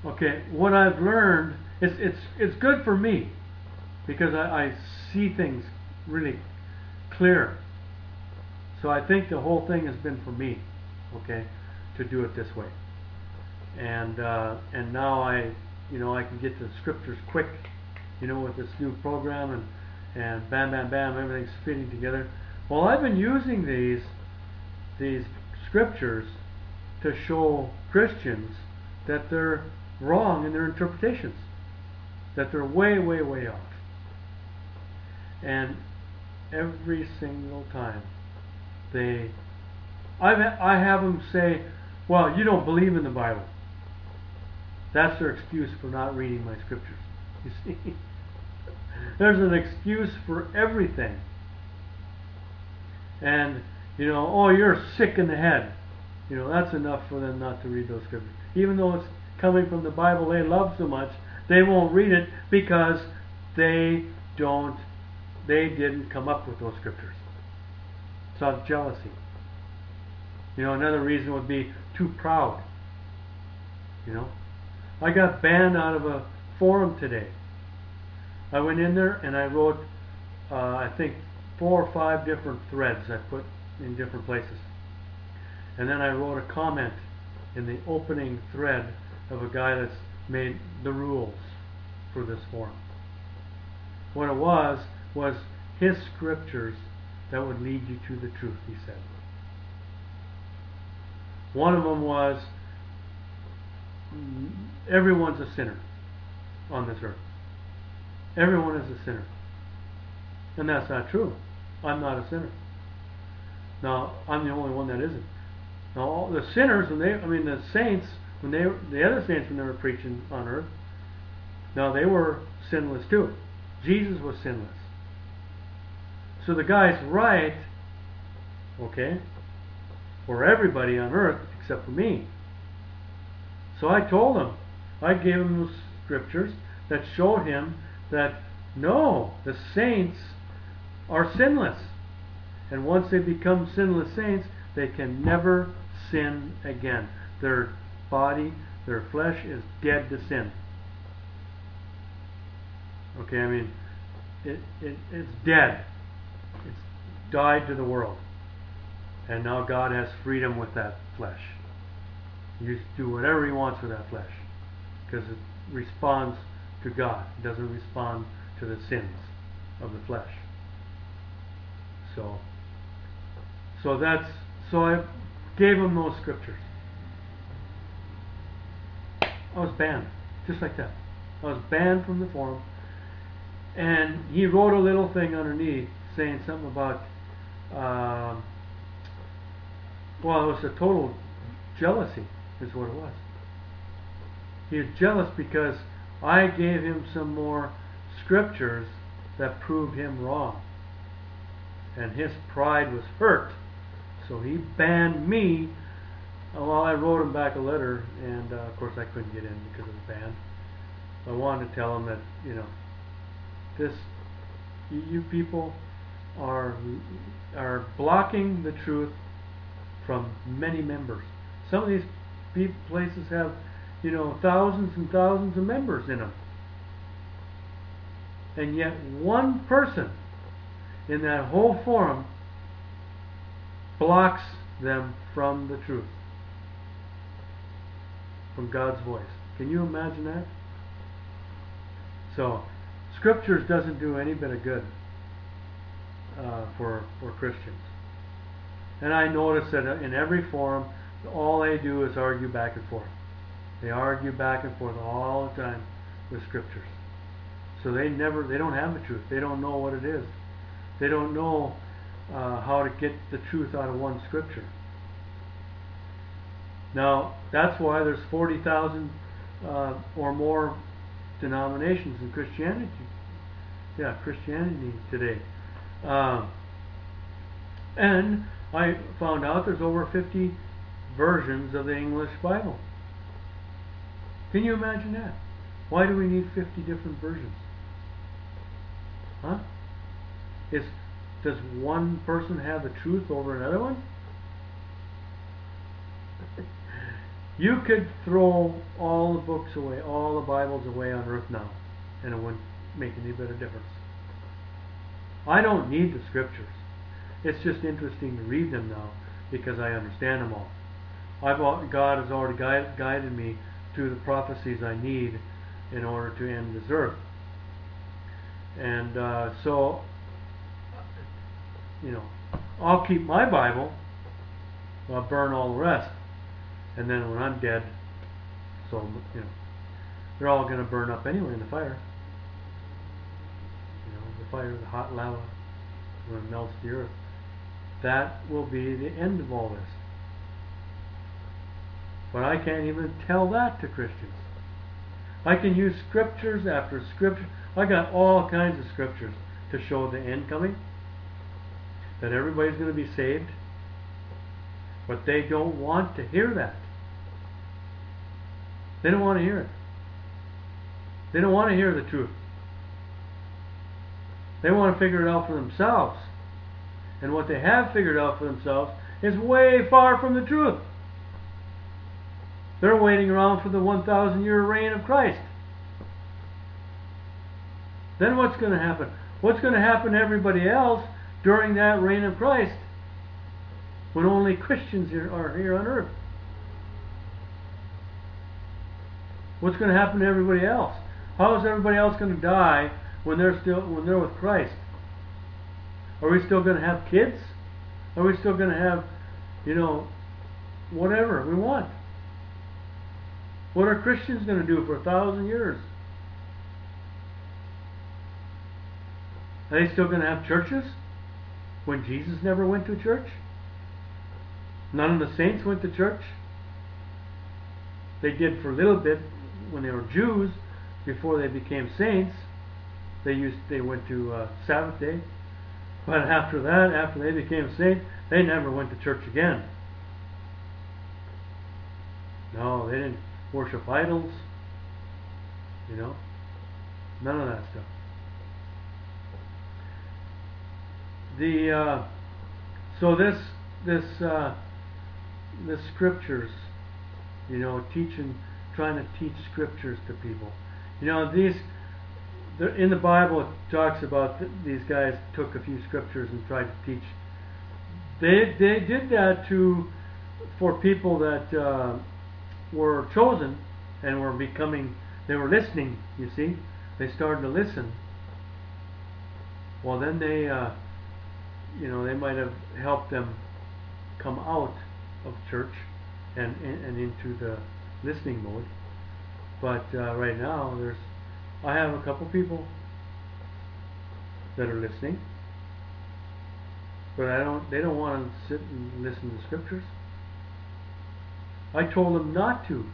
Okay, what I've learned is it's good for me because I see things really clear. So I think the whole thing has been for me, okay, to do it this way. And now I can get to the scriptures quick, with this new program and bam bam bam everything's fitting together. Well, I've been using these scriptures to show Christians that they're wrong in their interpretations, that they're way way way off. And every single time I have them say, well, you don't believe in the Bible. That's their excuse for not reading my scriptures. You see? There's an excuse for everything. And, oh, you're sick in the head. That's enough for them not to read those scriptures. Even though it's coming from the Bible they love so much, they won't read it because they didn't come up with those scriptures. It's out of jealousy. Another reason would be too proud. I got banned out of a forum today. I went in there and I wrote, I think, 4 or 5 different threads I put in different places. And then I wrote a comment in the opening thread of a guy that's made the rules for this forum. What it was his scriptures that would lead you to the truth, he said. One of them was, everyone's a sinner on this earth. Everyone is a sinner. And that's not true. I'm not a sinner. Now, I'm the only one that isn't. Now, all the sinners, the saints, the other saints when they were preaching on earth, now they were sinless too. Jesus was sinless. So the guy's right, okay, for everybody on earth except for me. So I told him, I gave him those scriptures that showed him that no, the saints are sinless. And once they become sinless saints, they can never sin again. Their body, their flesh is dead to sin. Okay, it's dead. It's died to the world. And now God has freedom with that flesh. You do whatever he wants with that flesh, because it responds to God. It doesn't respond to the sins of the flesh. So I gave him those scriptures. I was banned, just like that. I was banned from the forum, and he wrote a little thing underneath saying something about, it was a total jealousy, is what it was. He was jealous because I gave him some more scriptures that proved him wrong. And his pride was hurt. So he banned me. Well, I wrote him back a letter, and of course I couldn't get in because of the ban. I wanted to tell him that, you people are blocking the truth from many members. Some of these places have, thousands and thousands of members in them. And yet one person in that whole forum blocks them from the truth, from God's voice. Can you imagine that? So, scriptures doesn't do any bit of good for Christians. And I notice that in every forum, all they do is argue back and forth. They argue back and forth all the time with scriptures. So they don't have the truth. They don't know what it is. They don't know how to get the truth out of one scripture. Now, that's why there's 40,000 or more denominations in Christianity. Yeah, Christianity today. And I found out there's over 50 versions of the English Bible. Can you imagine that? Why do we need 50 different versions? Huh? Does one person have the truth over another one? You could throw all the books away, all the Bibles away on earth now, and it wouldn't make any bit of difference. I don't need the scriptures. It's just interesting to read them now because I understand them all. God has already guided me to the prophecies I need in order to end this earth. And so, I'll keep my Bible, I'll burn all the rest. And then when I'm dead, they're all going to burn up anyway in the fire. The fire, the hot lava, when it melts the earth. That will be the end of all this. But I can't even tell that to Christians. I can use scriptures after scripture. I got all kinds of scriptures to show the end coming, that everybody's going to be saved. But they don't want to hear that. They don't want to hear it. They don't want to hear the truth. They want to figure it out for themselves. And what they have figured out for themselves is way far from the truth. They're waiting around for the 1,000-year reign of Christ. Then what's going to happen? What's going to happen to everybody else during that reign of Christ when only Christians are here on earth? What's going to happen to everybody else? How is everybody else going to die when they're with Christ? Are we still going to have kids? Are we still going to have, whatever we want? What are Christians going to do for 1,000 years? Are they still going to have churches when Jesus never went to church? None of the saints went to church. They did for a little bit when they were Jews before they became saints. They went to Sabbath day. But after that, after they became saints, they never went to church again. No, they didn't worship idols. None of that stuff. So this scriptures, trying to teach scriptures to people. In the Bible, it talks about these guys took a few scriptures and tried to teach. They did that for people that were chosen and they were listening. You see, they started to listen. Well, then they might have helped them come out of church and into the listening mode. But right now, I have a couple people that are listening, but they don't want to sit and listen to scriptures. I told them not to.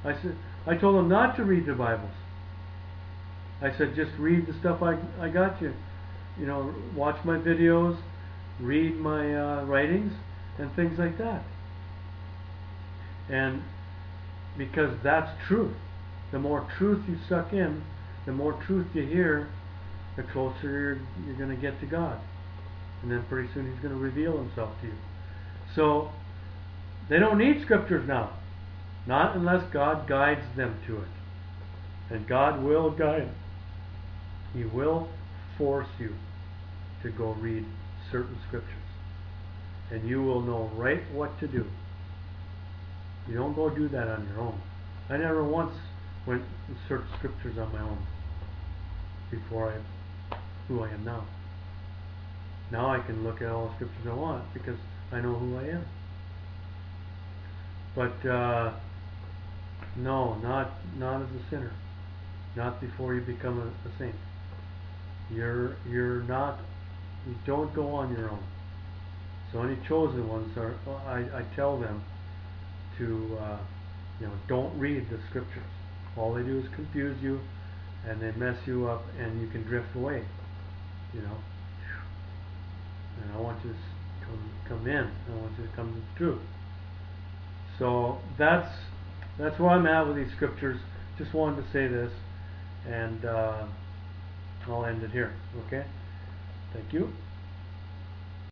I told them not to read the Bibles. I said, just read the stuff I got you. Watch my videos, read my writings, and things like that. And because that's truth. The more truth you suck in, the more truth you hear, the closer you're going to get to God. And then pretty soon He's going to reveal Himself to you. So, they don't need scriptures now. Not unless God guides them to it. And God will guide. He will force you to go read certain scriptures. And you will know right what to do. You don't go do that on your own. I never once went and searched scriptures on my own before who I am now. Now I can look at all the scriptures I want because I know who I am. But no, not as a sinner. Not before you become a saint. You're not. You don't go on your own. So any chosen ones I tell them to don't read the scriptures. All they do is confuse you, and they mess you up, and you can drift away. And I want you to come in. I want you to come to the truth. So that's where I'm at with these scriptures. Just wanted to say this, and I'll end it here. Okay? Thank you.